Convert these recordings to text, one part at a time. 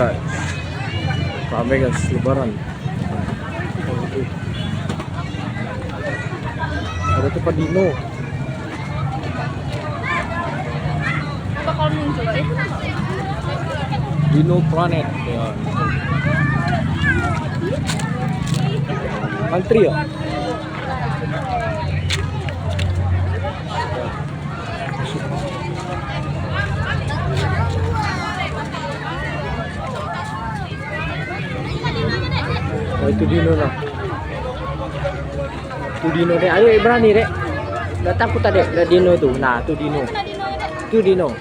guys. Rame guys, lebaran. Ada tempat dino. Bakal muncul deh. Dino Planet ya. Antri ya? Oh, itu dino lah. Itu dino deh. Ayo berani deh. Gak takut tadi ada dino tuh. Nah, itu dino. Itu dino.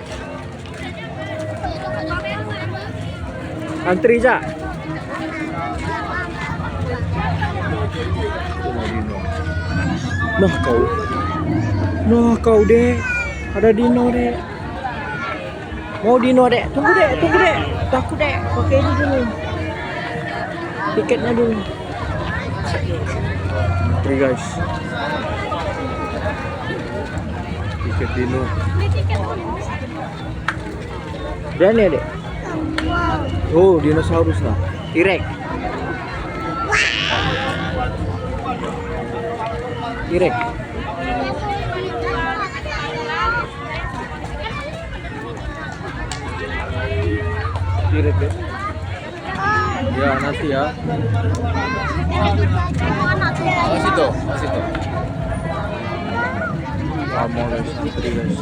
Antri aja. Nah kau. Nah kau deh. Ada dino deh. Mau dino deh. Tunggu deh, tunggu deh. Takut deh. Pakai ini dulu. Tiketnya dulu. Antri guys. Tiket dino. Berani ya dek? Oh, dinosaurus lah. T-Rex. T-Rex. T-Rex ya. Ya, nanti ya. Awas itu, awas itu. Lama guys, antri guys.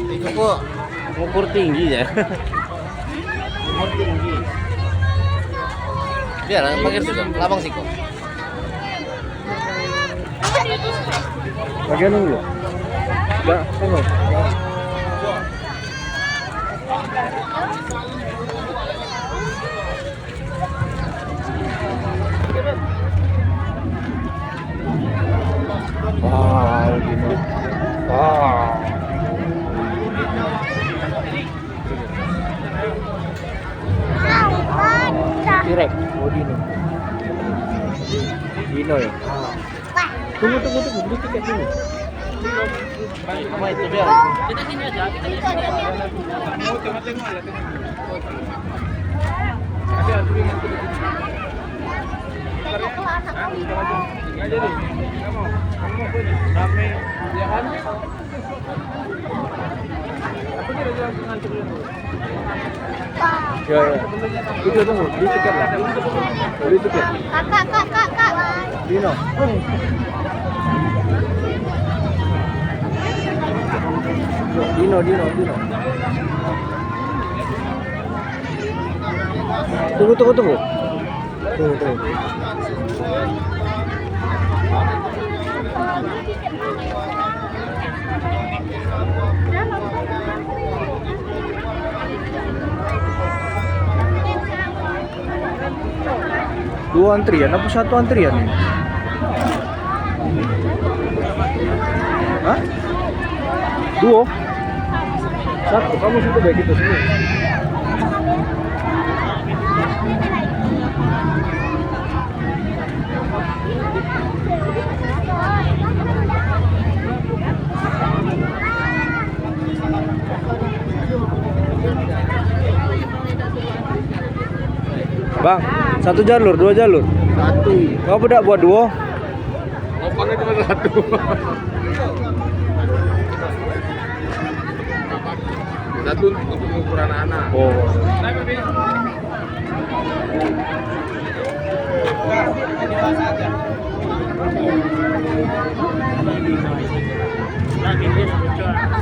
Itu kok ukur tinggi ya. Ukur tinggi. Biar pakai juga, lapang sih kok. Bagian dulu. Enggak, tengok. Wow, gini. Wow. T-Rex, oh dino. Dino ya. Tunggu, beli tiket dulu. Apa itu biar? Kita sini aja. Mau tengok-tengok ya, tengok. Ada tulisan itu. Enggak jadi. Kamu mau pun rame ya kan? Aku kira jalan nganter dulu. Ya. Itu tunggu, beli tiket lah. Beli tiket. Kak. Dino. Dino. Tunggu. Dua antrian apa satu antrian nih? Hah? Dua? Satu, kamu situ baik itu sini. Bang, satu jalur, dua jalur? Satu. Kau tidak buat dua? Opannya cuma satu. Satu untuk ukuran anak. Oh.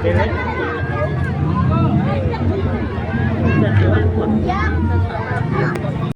Ini